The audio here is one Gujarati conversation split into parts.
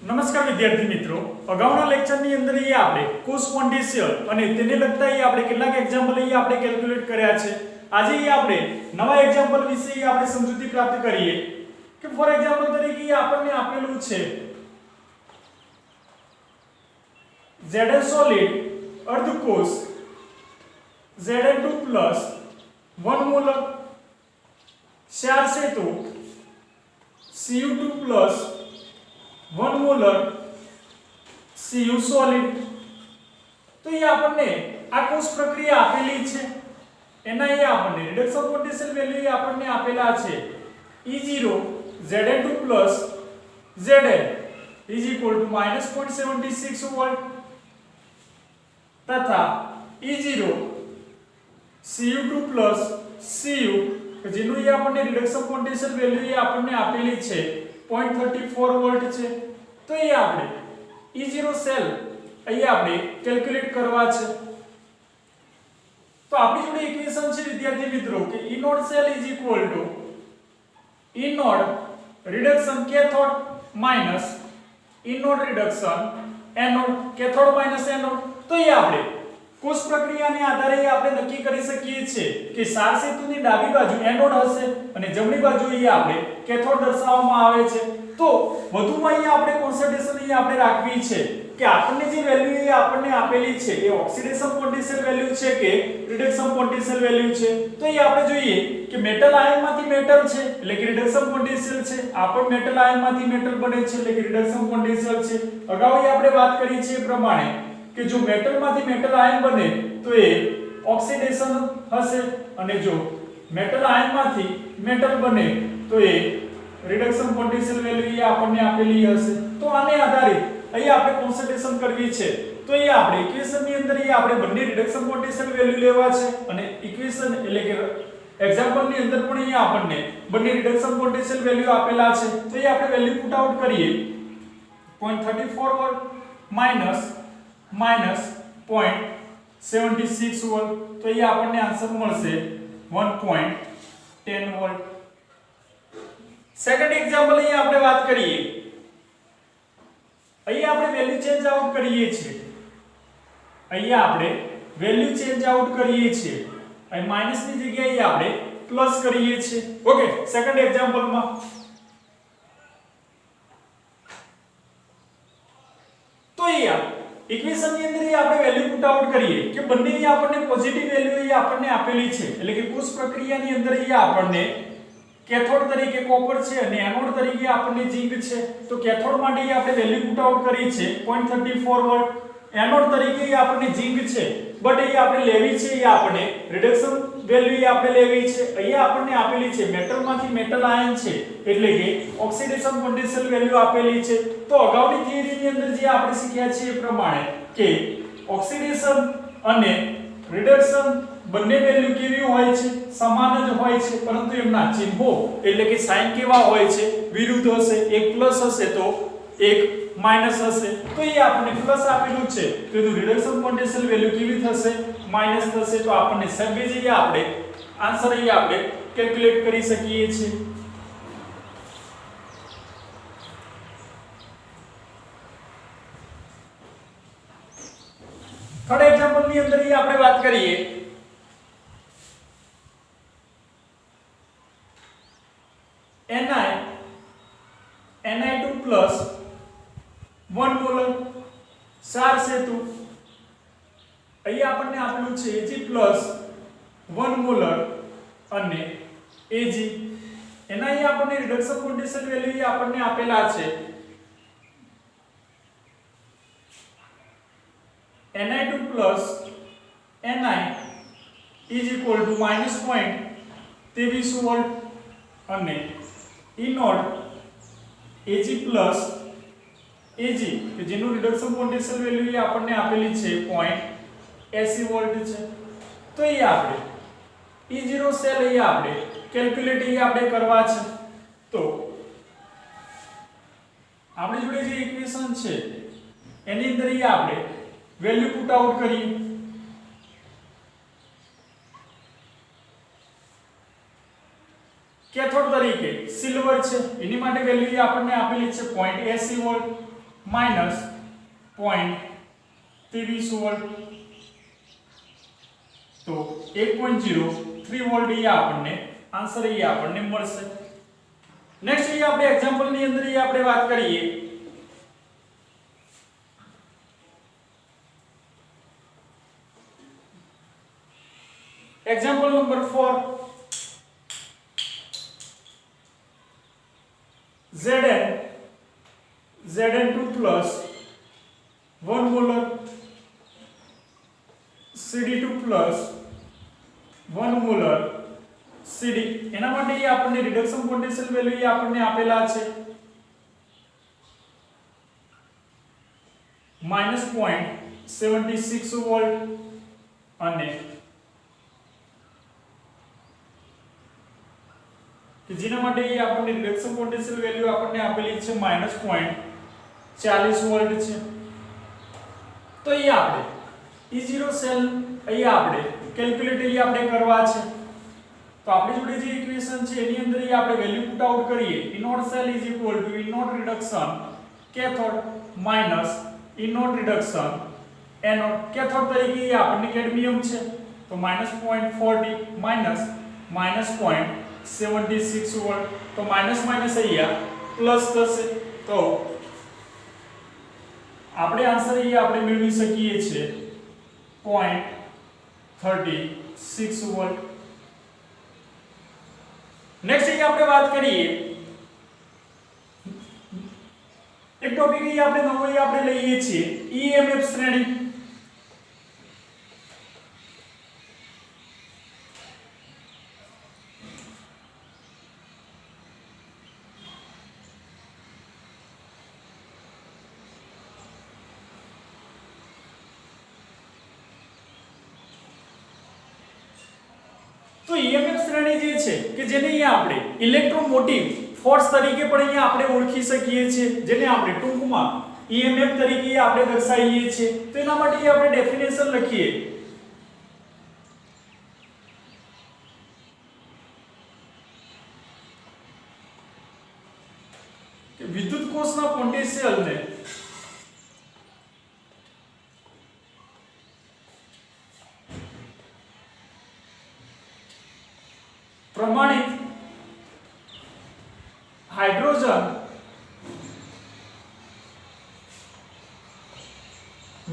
નમસ્કાર વિદ્યાર્થી મિત્રો, અગાઉના લેક્ચરની અંદર આપણે કોસ પોટેન્શિયલ અને તેને લગતા આપણે કેટલાક એક્ઝામ્પલ આપણે કેલ્ક્યુલેટ કર્યા છે. આજે આપણે નવા એક્ઝામ્પલ વિશે આપણે સમજૂતી પ્રાપ્ત કરીએ કે ફોર એક્ઝામ્પલ તરીકે આપણને આપેલું છે Zn solid અર્ધ કોષ Zn2 1 મોલર ક્ષાર સેતુ Cu2 1 મોલર Cu solid. તો એ આપણને આ કોષ પ્રક્રિયા આપેલી છે, એના એ આપણને રિડક્શન પોટેન્શિયલ વેલ્યુ એ આપણને આપેલા છે E0 Zn2 Zn is equal to -0.76 volt તથા E0 Cu2 Cu જેનું એ આપણને રિડક્શન પોટેન્શિયલ વેલ્યુ એ આપણને આપેલી છે 0.34 વોલ્ટ છે. તો એ આપણે E0 સેલ અહીં આપણે કેલ્ક્યુલેટ કરવા છે. તો આપણી જોડે ઇક્વેશન છે વિદ્યાર્થી મિત્રો કે E naught cell is equal to E naught reduction cathode minus E naught reduction anode, cathode minus anode. તો એ આપણે કોષ પ્રક્રિયાને આધારે આપણે નક્કી કરી શકીએ છીએ કે ક્ષાર સેતુની ડાબી બાજુ એનોડ હશે અને જમણી બાજુ અહીં આપણે કેથોડ દર્શાવવામાં આવે છે. તો વધુમાં અહીં આપણે કોન્સન્ટ્રેશન અહીં આપણે રાખવી છે કે આપણને જે વેલ્યુ એ આપણને આપેલી છે એ ઓક્સિડેશન પોટેન્શિયલ વેલ્યુ છે કે રિડક્શન પોટેન્શિયલ વેલ્યુ છે. તો એ આપણે જોઈએ કે મેટલ આયનમાંથી મેટલ છે એટલે કે રિડક્શન પોટેન્શિયલ છે, આ પણ મેટલ આયનમાંથી મેટલ બને છે એટલે કે રિડક્શન પોટેન્શિયલ છે. અગાઉ આપણે વાત કરી છે એ પ્રમાણે કે જો મેટલમાંથી મેટલ આયન બને તો એ ઓક્સિડેશન હશે અને જો મેટલ આયનમાંથી મેટલ બને તો એ રિડક્શન પોટેન્શિયલ વેલ્યુ એ આપણને આપેલી હશે. તો આને આધારે અહીં આપણે કોન્સન્ટ્રેશન કરવી છે. તો એ આપણે ઇક્વેશનની અંદર એ આપણે બંને રિડક્શન પોટેન્શિયલ વેલ્યુ લેવા છે અને ઇક્વેશન એટલે કે એક્ઝામ્પલની અંદર પણ અહીં આપણને બંને રિડક્શન પોટેન્શિયલ વેલ્યુ આપેલા છે. તો એ આપણે વેલ્યુ પુટ આઉટ કરીએ 0.34 વોલ્ટ માઈનસ 0.76 વોલ્ટ. તો એ આપણને આન્સર મળશે 1.10 વોલ્ટ. સેકન્ડ એક્ઝામ્પલ અહીં આપણે વાત કરીએ, અહીં આપણે વેલ્યુ ચેન્જ આઉટ કરીએ છીએ, અહીં આપણે વેલ્યુ ચેન્જ આઉટ કરીએ છીએ, અહીં માઈનસ ની જગ્યાએ આપણે પ્લસ કરીએ છીએ. ઓકે, સેકન્ડ એક્ઝામ્પલમાં તો અહીંયા ઇક્વેશન ની અંદર આપણે વેલ્યુ પુટ આઉટ કરીએ કે બંનેની આપણને પોઝિટિવ વેલ્યુ એ આપણને આપેલી છે એટલે કે કોષ પ્રક્રિયાની અંદર એ આપણને કેથોડ તરીકે કોપર છે અને એનોડ તરીકે આપણને ઝિંક છે. તો કેથોડ માટે આપણે વેલ્યુ પુટ આઉટ કરી છે 0.34 વોલ્ટ, એનોડ તરીકે આપણને ઝિંક છે બટ એ આપણે લેવી છે એ આપણે રિડક્શન વેલ્યુ એ આપણે લેવી છે. અહીંયા આપણને આપેલી છે મેટલમાંથી મેટલ આયન છે એટલે કે ઓક્સિડેશન પોટેન્શિયલ વેલ્યુ આપેલી છે. તો અગાઉની થિયરીની અંદર જે આપણે શીખ્યા છે એ પ્રમાણે કે ઓક્સિડેશન અને રિડક્શન બંને વેલ્યુ કેવી હોય છે, સમાન જ હોય છે, પરંતુ એમના ચિહ્નો એટલે કે સાઇન કેવા હોય છે, વિરુદ્ધ હશે. એક પ્લસ હશે તો એક માઈનસ હશે. તો એ આપણને પ્લસ આપેલું છે તો એનું રિડક્શન પોટેન્શિયલ વેલ્યુ કેવી થશે, માઈનસ થશે. તો આપણને સહેજ આપણે આન્સર અહીં આપણે કેલ્ક્યુલેટ કરી શકીએ છીએ. થર્ડ એક્ઝામ્પલ ની અંદર આપણે વાત કરીએ Ni2 1 મોલર ક્ષાર સેતુ, અહીં આપણને આપેલું છે Ag 1 મોલર અને Ag, એના અહીં આપણને રિડક્શન પોટેન્શિયલ વેલ્યુ આપણને આપેલા છે Ni2 Ni is equal to -0.23 volt અને E નોટ Ag Ag કે જેનું રિડક્શન પોટેન્શિયલ વેલ્યુ એ આપણને આપેલી છે 0.80 વોલ્ટ છે. તો એ આપણે E0 સેલ એ આપણે કેલ્ક્યુલેટ એ આપણે કરવા છે. તો આપણી જોડે જે ઇક્વેશન છે એની અંદર એ આપણે વેલ્યુ પુટ આઉટ કરીએ. કેથોડ તરીકે સિલ્વર છે એની માટે વેલ્યુ આપણને આપેલી છે 0.80 વોલ્ટ માઇનસ 0.23 વોલ્ટ, તો 1.03 વોલ્ટ એ આપણને આન્સર એ આપણને મળશે. નેક્સ્ટ એ આપણે એક્ઝામ્પલ ની અંદર એ આપણે વાત કરીએ. Example number 4, Zn2 plus 1 molar, Cd2 plus 1 molar Cd. એના માટે એ આપણને રિડક્શન પોટેન્શિયલ વેલ્યુ એ આપણને આપેલા છે -0.76 વોલ્ટ અને કે જેના માટે એ આપણને રિડક્શન પોટેન્શિયલ વેલ્યુ આપણને આપેલી છે -0.40 વોલ્ટ છે. તો એ આપણે E0 સેલ અહીં આપણે કેલ્ક્યુલેટ અહીં આપણે કરવા છે. તો આપણી જોડે જે ઇક્વેશન છે એની અંદર એ આપણે વેલ્યુ પુટ આઉટ કરીએ. E naught cell is equal to E naught reduction cathode minus E naught reduction anode. Cathode તરીકે એ આપણને કેડમિયમ છે, તો -0.40 માઈનસ -0.76 વોલ્ટ. તો માઈનસ માઈનસ અહીંયા પ્લસ થશે. તો આપણે આન્સર અહીંયા આપણે મેળવી શકીએ છીએ 0.36 વોલ્ટ. નેક્સ્ટ અહીં આપણે વાત કરીએ એક ટોપિક અહીં આપણે નવો અહીં આપણે લઈએ છીએ EMF શ્રેણી. તો EMF શ્રેણી જે છે કે જેને અહીંયા આપણે ઇલેક્ટ્રોમોટિવ ફોર્સ તરીકે પણ અહીંયા આપણે ઓળખી શકીએ છીએ, જેને આપણે ટૂંકમાં EMF તરીકે આપણે દર્શાવીએ છીએ. તો એના માટે આપણે ડેફિનેશન લખીએ. કે વિદ્યુત કોષના પોટેન્શિયલને પ્રમાણિત હાઇડ્રોજન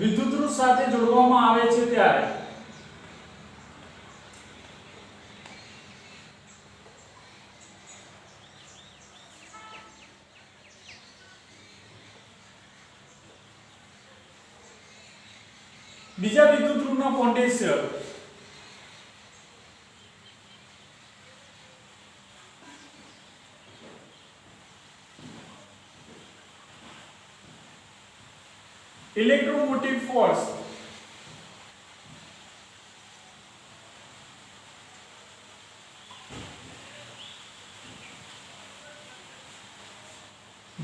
વિદ્યુતઋણ સાથે જોડવામાં આવે છે ત્યારે બીજા વિદ્યુતઋણના પોટેન્શિયલ electromotive force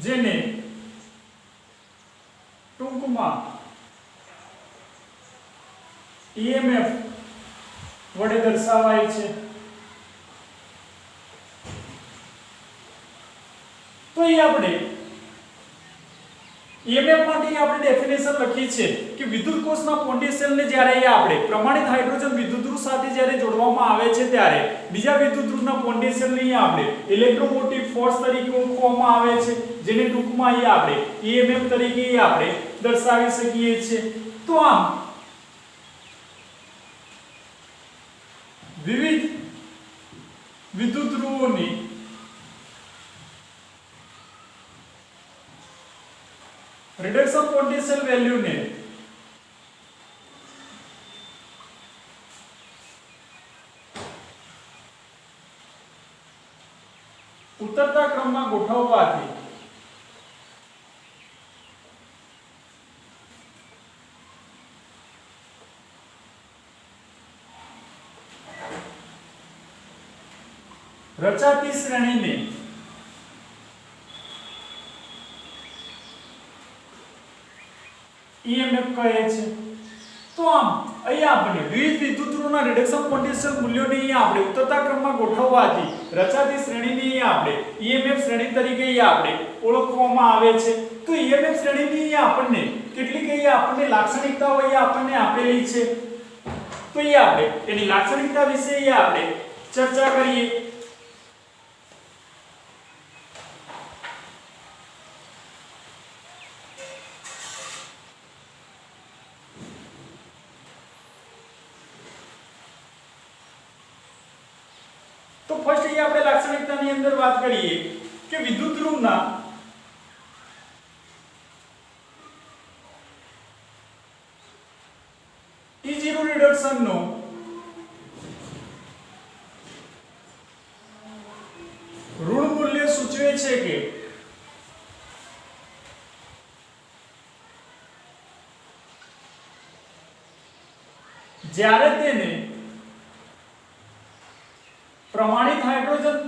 જેને ટૂંકમાં EMF વડે દર્શાવાય છે. તો એ આપણે EMF માટે આપણે ડેફિનેશન લખી છે કે વિદ્યુત કોષના પોટેન્શિયલને જ્યારે આપણે પ્રમાણિત હાઇડ્રોજન વિદ્યુતઋણ સાથે જ્યારે જોડવામાં આવે છે ત્યારે બીજા વિદ્યુતઋણના પોટેન્શિયલને આપણે ઇલેક્ટ્રોમોટિવ ફોર્સ તરીકે ઓળખવામાં આવે છે, જેને ટૂંકમાં આપણે EMF તરીકે આપણે દર્શાવી શકીએ છીએ. તો આમ વિવિધ વિદ્યુતઋણોની રિડક્શન પોટેન્શિયલ વેલ્યુને ઉતરતા ક્રમમાં ગોઠવવાથી રચાતી શ્રેણીને EMF કહે છે. તો આમ અહીંયા આપણને વિવિધ વિદ્યુતધ્રુવોના રિડક્શન પોટેન્શિયલ મૂલ્યોને અહીંયા આપણે ઉતરતા ક્રમમાં ગોઠવવાથી રચાતી શ્રેણીને અહીંયા આપણે EMF શ્રેણી તરીકે અહીંયા આપણે ઓળખવામાં આવે છે. તો EMF શ્રેણીની અહીંયા આપણને કેટલીક અહીંયા આપણને લાક્ષણિકતાઓ અહીંયા આપણને આપેલી છે. તો અહીંયા આપણે એની લાક્ષણિકતા વિશે અહીંયા આપણે ચર્ચા કરીએ. તો ફર્સ્ટ અહીંયા આપણે લાક્ષણિકતાની અંદર વાત કરીએ કે વિદ્યુત ધ્રુવના E0 રિડક્શન નો ઋણ મૂલ્ય સૂચવે છે કે જ્યારે તેને પ્રમાણિત હાઇડ્રોજન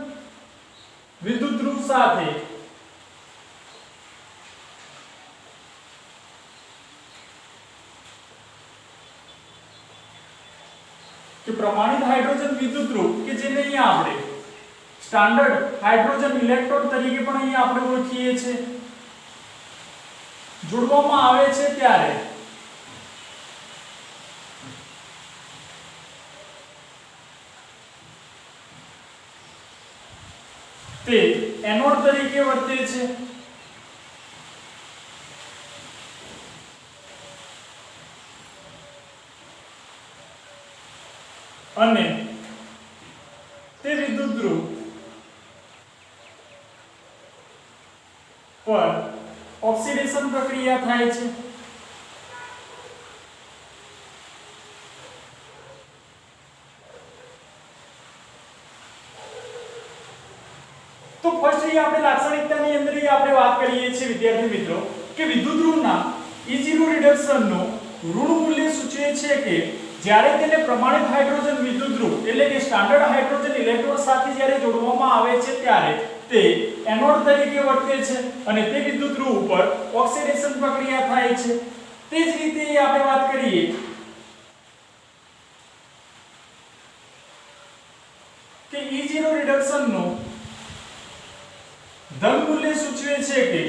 વિદ્યુત ધ્રુવ સાથે કે પ્રમાણિત હાઇડ્રોજન વિદ્યુત ધ્રુવ કે જેને અહીંયા આપણે સ્ટાન્ડર્ડ હાઇડ્રોજન ઇલેક્ટ્રોડ તરીકે પણ અહીંયા આપણે ઓળખીએ છીએ જોડવામાં આવે છે ત્યારે તે એનોડ તરીકે વર્તે છે. અને તે વિદ્યુત ધ્રુવ પર ઓક્સિડેશન પ્રક્રિયા થાય છે. તો ફર્સ્ટ અહીં આપણે લાક્ષણિકતાની અંદર આપણે વાત કરીએ છીએ વિદ્યાર્થી મિત્રો કે વિદ્યુત ધ્રુવના E0 રિડક્શનનો ઋણ મૂલ્ય સૂચવે છે કે જ્યારે તેને પ્રમાણિત હાઇડ્રોજન વિદ્યુત ધ્રુવ એટલે કે સ્ટાન્ડર્ડ હાઇડ્રોજન ઇલેક્ટ્રોડ સાથે જ્યારે જોડવામાં આવે છે ત્યારે તે એનોડ તરીકે વર્તે છે અને તે વિદ્યુત ધ્રુવ ઉપર ઓક્સિડેશન પ્રક્રિયા થાય છે. તે જ રીતે આપણે વાત કરીએ કે E0 રિડક્શનનો ધન મૂલ્ય સૂચવે છે કે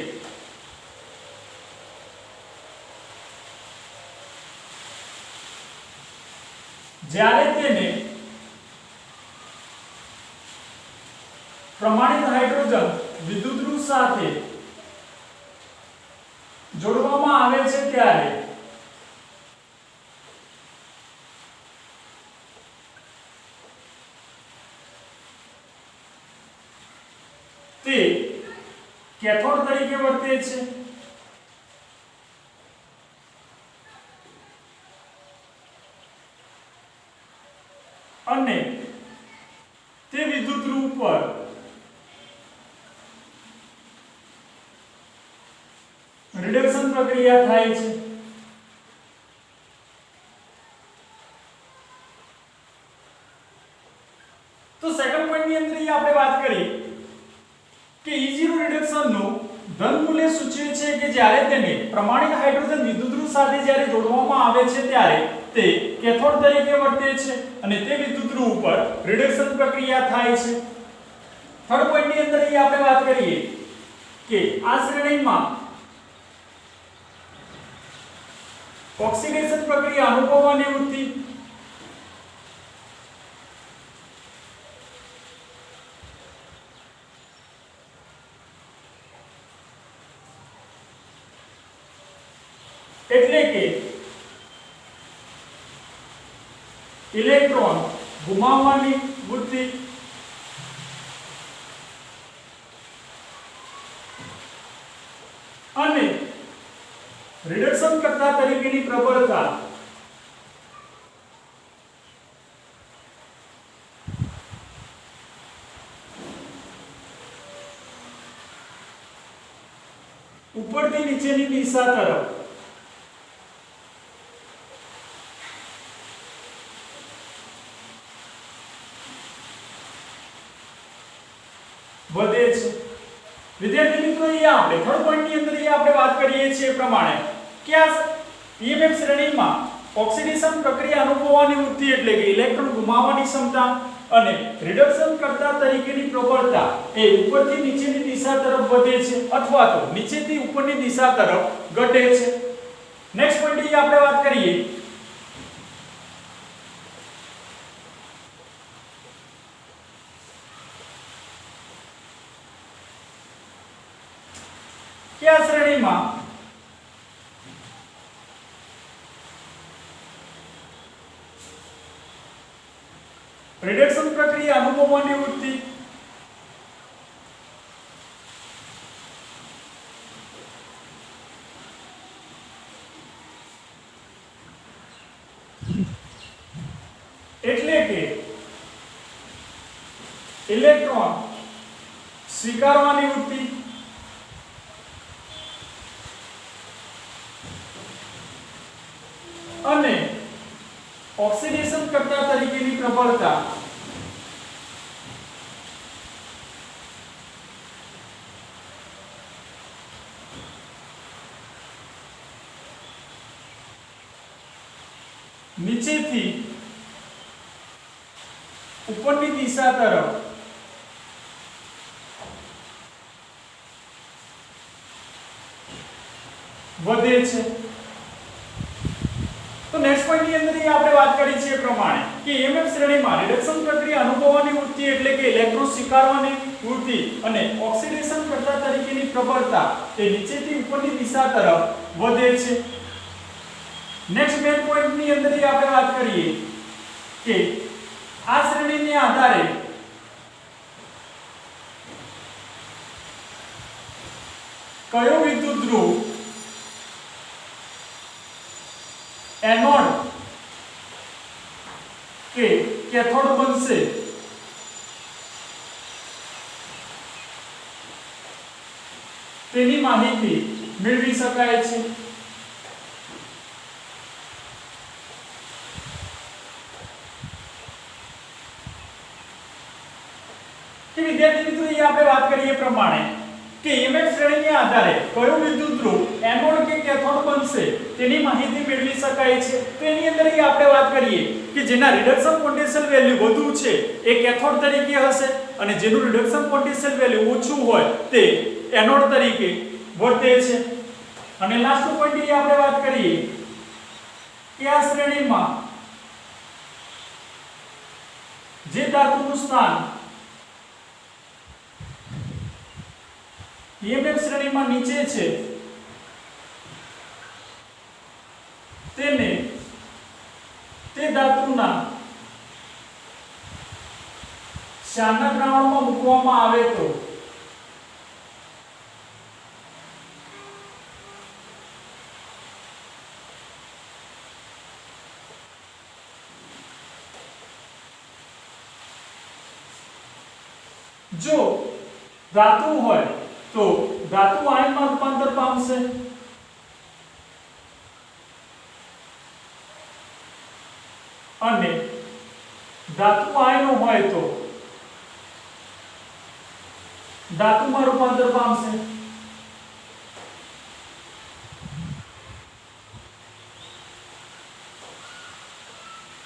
જ્યારે તેને પ્રમાણિત હાઇડ્રોજન વિદ્યુત ધ્રુવ સાથે જોડવામાં આવે છે ત્યારે તે કેથોડ તરીકે વર્તે છે. અને તે વિદ્યુત ધ્રુવ પર રિડક્શન પ્રક્રિયા થાય છે. તો સેકન્ડ પોઈન્ટ ની અંદર આપણે વાત કરી કે E0 રિડક્શનનું ધન મૂલ્ય સૂચવે છે કે જ્યારે તેને પ્રમાણિત હાઇડ્રોજન વિદ્યુત ધ્રુવ સાથે જ્યારે જોડવામાં આવે છે ત્યારે તે કેથોડ તરીકે વર્તે છે અને તે વિદ્યુત ધ્રુવ ઉપર રિડક્શન પ્રક્રિયા થાય છે. થર્ડ પોઈન્ટ ની અંદર આપણે વાત કરીએ કે આ શ્રેણીમાં ઓક્સિડેશન પ્રક્રિયા અનુભવવાની વૃત્તિ એટલે કે ઇલેક્ટ્રોન ગુમાવવાની વૃત્તિ અને રિડક્શન કરતા તરીકેની પ્રબળતા ઉપરથી નીચેની દિશા તરફ વધે છે. વિદ્યાર્થી મિત્રો અહીંયા આપણે થર્ડ પોઈન્ટ ની અંદર આપણે વાત કરીએ છીએ પ્રમાણે કે આ EMF શ્રેણીમાં ઓક્સિડેશન પ્રક્રિયા અનુભવવાની વૃત્તિ એટલે કે ઇલેક્ટ્રોન ગુમાવવાની ક્ષમતા અને રિડક્શન કર્તા તરીકેની પ્રબળતા એ ઉપરથી નીચેની દિશા તરફ વધે છે અથવા તો નીચેથી ઉપરની દિશા તરફ ઘટે છે. નેક્સ્ટ પોઈન્ટ એ આપણે વાત કરીએ કે આ શ્રેણીમાં રિડક્શન પ્રક્રિયા અનુભવવાની વૃત્તિ એટલે કે ઇલેક્ટ્રોન સ્વીકારવાની વૃત્તિ અને ઓક્સિડેશન કરતા તરીકેની પ્રબળતા નીચેથી ઉપરની દિશા તરફ વધે છે. તો નેક્સ્ટ પોઈન્ટ ની અંદર આપણે વાત કરી છે એ પ્રમાણે કે EMF શ્રેણીમાં રિડક્શન પ્રક્રિયા અનુભવવાની વૃત્તિ એટલે કે ઇલેક્ટ્રોન સ્વીકારવાની વૃત્તિ અને ઓક્સિડેશન કરતા તરીકેની પ્રબળતા એ નીચેથી ઉપરની દિશા તરફ વધે છે. નેક્સ્ટ મેઇન પોઈન્ટ ની અંદર આપણે વાત કરીએ કે આ શ્રેણીને આધારે કયો વિદ્યુત ધ્રુવ એનોડ કે કેથોડ બનશે તેની માહિતી મેળવી શકાય છે. કે વિદ્યાર્થી મિત્રો એ આપણે વાત કરીએ પ્રમાણે કે EMF શ્રેણીને આધારે કયો વિદ્યુત ધ્રુવ એનોડ કે કેથોડ બનશે તેની માહિતી મેળવી શકાય છે. તો એની અંદર આપણે વાત કરીએ કે જેના રિડક્શન પોટેન્શિયલ વેલ્યુ વધુ છે એ કેથોડ તરીકે હશે અને જેનું રિડક્શન પોટેન્શિયલ વેલ્યુ ઓછું હોય તે એનોડ તરીકે વર્તે છે. અને લાસ્ટ પોઈન્ટ એ આપણે વાત કરીએ કે આ શ્રેણીમાં જે ધાતુનું સ્થાન EMF શ્રેણીમાં નીચે છે તેને તે ધાતુના ક્ષારના દ્રાવણમાં મૂકવામાં આવે તો જો ધાતુ હોય તો ધાતુ આયનમાં રૂપાંતર પામશે અને ધાતુ આયનો હોય તો ધાતુમાં રૂપાંતર પામશે.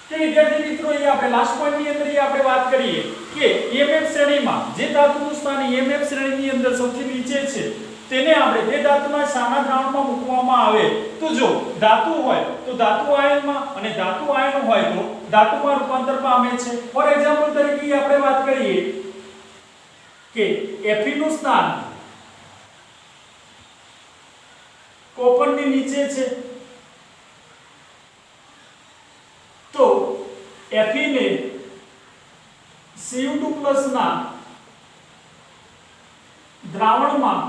કે વિદ્યાર્થી મિત્રો એ આપણે લાસ્ટ પોઈન્ટ ની અંદર આપણે વાત કરીએ કે EMF શ્રેણીમાં જે ધાતુનું સ્થાન EMF શ્રેણીની અંદર સૌથી નીચે છે તેને આપણે તે ધાતુના ક્ષારના દ્રાવણમાં મૂકવામાં આવે તો જો ધાતુ હોય તો ધાતુ આયનમાં અને ધાતુ આયન હોય તો ધાતુમાં રૂપાંતર પામે છે. ફોર એક્ઝામ્પલ તરીકે આપણે વાત કરીએ કે Fe નું સ્થાન કોપરની નીચે છે તો Fe ને Cu2+ ના દ્રાવણમાં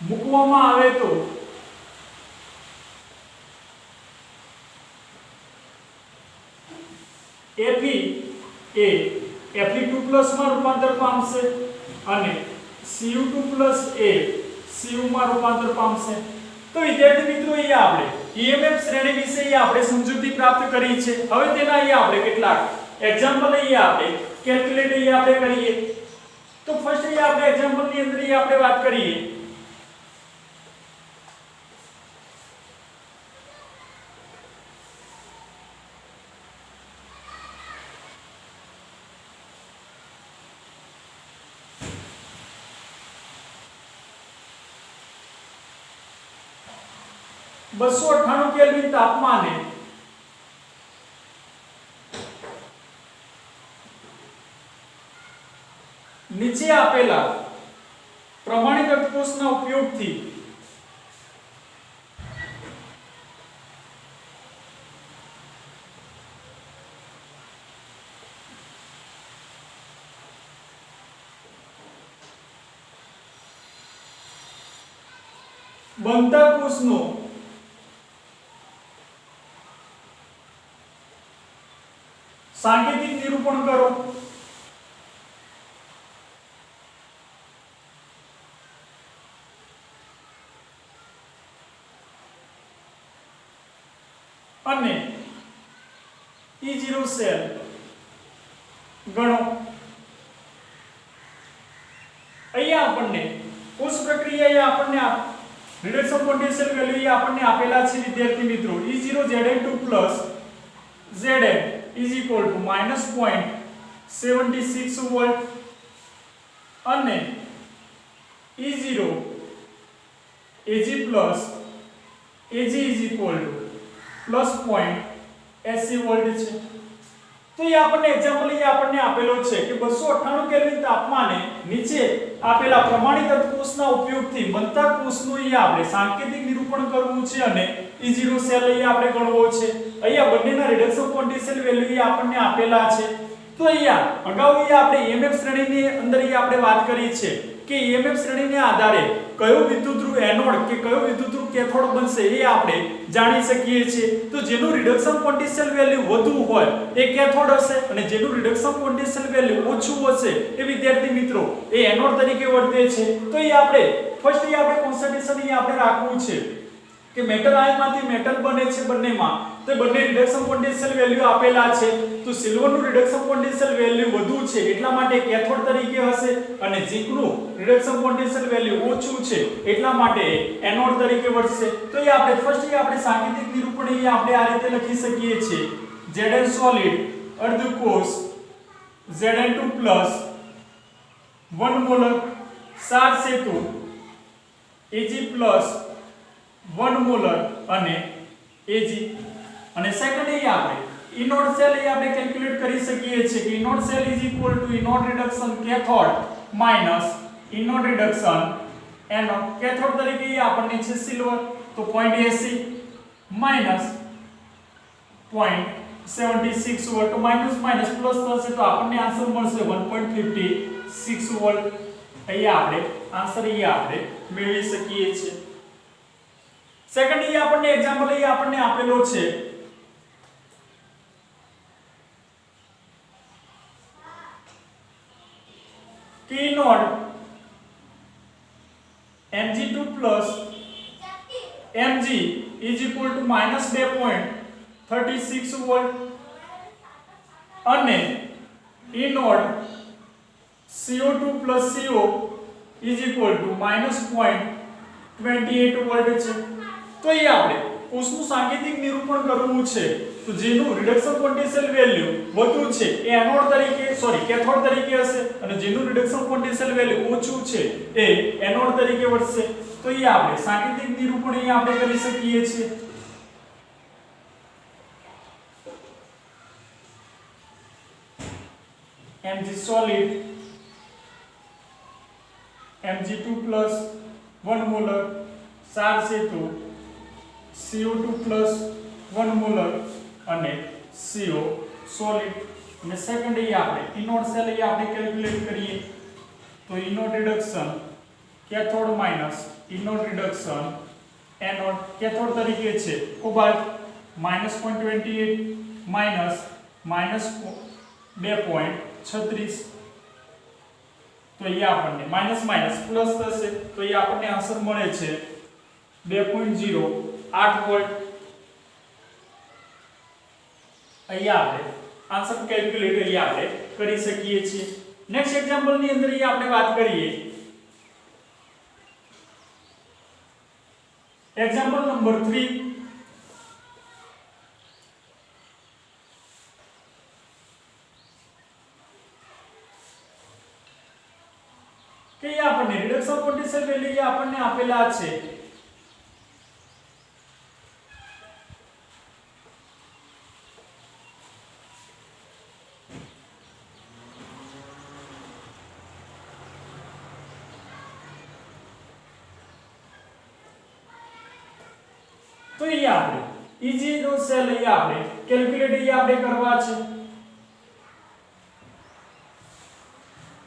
મૂકવામાં આવે તો Fe એ Fe2+ માં રૂપાંતર પામશે અને Cu2+ એ Cu માં રૂપાંતર પામશે. તો વિદ્યાર્થી મિત્રો એ આપણે EMF શ્રેણી વિશે આપણે સમજૂતી પ્રાપ્ત કરી છે. હવે તેના આપણે કેટલાક એક્ઝામ્પલ આપણે કેલ્ક્યુલેટ આપણે કરીએ. તો ફર્સ્ટ આપણે એક્ઝામ્પલ ની અંદર આપણે વાત કરીએ 298 કેલ્વિન તાપમાને નીચે આપેલા પ્રમાણિત અટકોષના ઉપયોગથી બનતા કોષનું સાંકેતિક નિરૂપણ કરો. અને E0 સેલ ગણો. અહીંયા આપણને કોષ પ્રક્રિયા આપણને રિડક્શન પોટેન્શિયલ વેલ્યુ આપણને આપેલા છે વિદ્યાર્થી મિત્રો. E0 Zn2 Zn is equal to -0.76 volt અને E0 Ag plus Ag is equal to +0.80 volt છે. તો એ આપણને એક્ઝામ્પલ આપણને આપેલો છે કે 298 કેલ્વિન તાપમાને નીચે આપેલા પ્રમાણિત કોષના ઉપયોગથી બનતા કોષનું આપણે સાંકેતિક નિરૂપણ કરવું છે અને E0 સેલ આપણે ગણવો છે. અહીંયા બંનેના રિડક્શન પોટેન્શિયલ વેલ્યુ આપણને આપેલા છે. તો અહીંયા અગાઉ આપણે EMF શ્રેણીની અંદર આપણે વાત કરી છે કે EMF શ્રેણીના આધારે કયો વિદ્યુતધ્રુવ એનોડ કે કયો વિદ્યુતધ્રુવ કેથોડ બનશે એ આપણે જાણી શકીએ છીએ. તો જેનું રિડક્શન પોટેન્શિયલ વેલ્યુ વધુ હોય એ કેથોડ હશે અને જેનું રિડક્શન પોટેન્શિયલ વેલ્યુ ઓછું હશે એ વિદ્યાર્થી મિત્રો એ એનોડ તરીકે વર્તે છે. તો એ આપણે ફર્સ્ટ આપણે કોન્સન્ટ્રેશન આપણે રાખવું છે કે મેટલ આયનમાંથી મેટલ બને છે બંનેમાં તો બંને રિડક્શન પોટેન્શિયલ વેલ્યુ આપેલા છે. તો સિલ્વરનું રિડક્શન પોટેન્શિયલ વેલ્યુ વધુ છે એટલા માટે કેથોડ તરીકે હશે અને ઝિંકનું રિડક્શન પોટેન્શિયલ વેલ્યુ ઓછું છે એટલા માટે એનોડ તરીકે વર્તશે. તો એ આપણે ફર્સ્ટ આપણે સાંકેતિક નિરૂપણ આપણે આ રીતે લખી શકીએ છીએ. Zn સોલિડ અર્ધકોષ Zn2 1 મોલર સાર સેતુ Ag 1 મોલર અને Ag અને સેકન્ડ આપણે ઇનોડ સેલ આપણે કેલ્ક્યુલેટ કરી શકીએ છીએ કે E naught cell is equal to E naught reduction cathode minus E naught reduction anode. Cathode તરીકે આપણને છે સિલ્વર તો 0.80 માઈનસ 0.76 વોલ્ટ તો માઈનસ માઈનસ પ્લસ થશે તો આપણને આન્સર મળશે 1.56 વોલ્ટ. અહીંયા આપણે આન્સર આપણે મેળવી શકીએ છીએ. સેકન્ડ આપણને એક્ઝામ્પલ આપણને આપેલો છે કે node Mg2 Mg is equal to -2.36 volt અને E node CO2 CO is equal to -0.28 volt છે. તો એ આપણે કોષનું સાંકેતિક નિરૂપણ કરવું છે તો જેનું રિડક્શન પોટેન્શિયલ વેલ્યુ વધુ છે એ એનોડ તરીકે કેથોડ તરીકે હશે અને જેનું રિડક્શન પોટેન્શિયલ વેલ્યુ ઓછું છે એ એનોડ તરીકે વર્તશે. તો એ આપણે સાંકેતિક નિરૂપણ આપણે કરી શકીએ છીએ. Mg solid Mg2 1 મોલર સાર સેતુ CO2 1 મોલર અને CO સોલિડ અને સેકન્ડ આપણે ઇનોડ સેલ આપણે કેલ્ક્યુલેટ કરીએ તો E naught reduction cathode minus E naught reduction anode. Cathode તરીકે છે કોબાલ્ટ -0.28 માઈનસ -2.36 તો એ આપણને માઈનસ માઈનસ પ્લસ થશે તો એ આપણને આન્સર મળે છે 2.08 વોલ્ટ. અહીંયા આપણે આન્સર કેલ્ક્યુલેટ આપણે કરી શકીએ છીએ. નેક્સ્ટ એક્ઝામ્પલ ની અંદર આપણે વાત કરીએ એક્ઝામ્પલ નંબર 3 કે આપણને રિડક્શન પોટેન્શિયલ વેલ્યુ આપણને આપેલા છે તો અહીંયા આપણે E0 સેલ અહીંયા આપણે કેલ્ક્યુલેટ અહીંયા આપણે કરવા છે.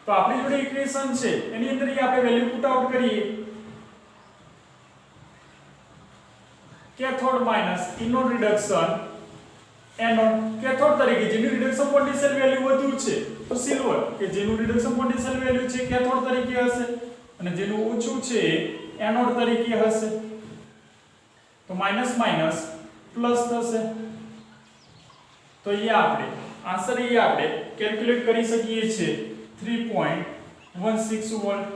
તો આપણી જોડે ઇક્વેશન છે એની અંદર આપણે વેલ્યુ પુટ આઉટ કરીએ. Cathode minus E naught reduction anode. Cathode તરીકે જેનું રિડક્શન પોટેન્શિયલ વેલ્યુ વધુ છે તો સિલ્વર કે જેનું રિડક્શન પોટેન્શિયલ વેલ્યુ છે કેથોડ તરીકે હશે અને જેનું ઓછું છે એનોડ તરીકે હશે. તો માઈનસ માઈનસ પ્લસ થશે. તો અહીંયા આપણે આન્સર અહીંયા આપણે કેલ્ક્યુલેટ કરી શકીએ છીએ 3.16 વોલ્ટ.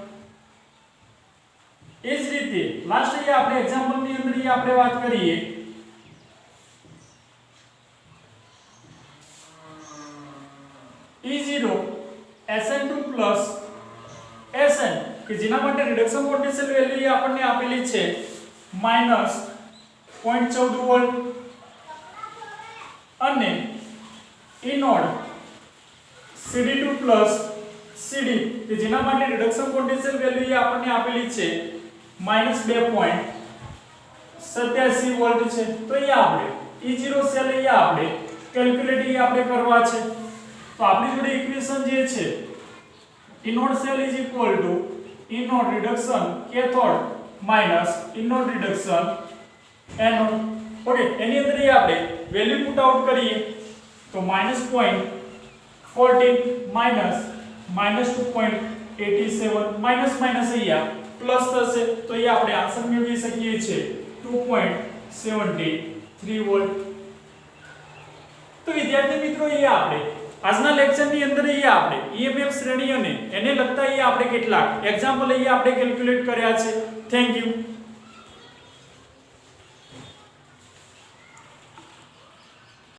એ જ રીતે લાસ્ટ અહીંયા આપણે એક્ઝામ્પલ ની અંદર આપણે વાત કરીએ E0 SN2 SN કે જેના માટે રિડક્શન પોટેન્શિયલ વેલ્યુ આપણને આપેલી છે -0.14 વોલ્ટ અને ઇનોડ CD2 CD કે જેના માટે રિડક્શન પોટેન્શિયલ વેલ્યુ આપણને આપેલી છે -2.87 વોલ્ટ છે. તો અહીંયા આપણે E0 સેલ અહીંયા આપણે કેલ્ક્યુલેટ આપણે કરવા છે. તો આપણી જોડે ઇક્વેશન જે છે E naught cell E naught reduction cathode minus E naught reduction anode. Okay, એની અંદર આપણે વેલ્યુ પુટ આઉટ કરીએ તો -0.14 -2.87 માઈનસ માઈનસ અહીંયા પ્લસ થશે. તો અહીંયા આપણે આન્સર મેળવી શકીએ છીએ 2.73 વોલ્ટ. તો વિદ્યાર્થી મિત્રો અહીંયા આપણે આજના લેક્ચરની અંદર અહીંયા આપણે EMF શ્રેણી અને એને લગતા અહીંયા આપણે કેટલાક એક્ઝામ્પલ અહીંયા આપણે કેલ્ક્યુલેટ કર્યા છે. Thank you.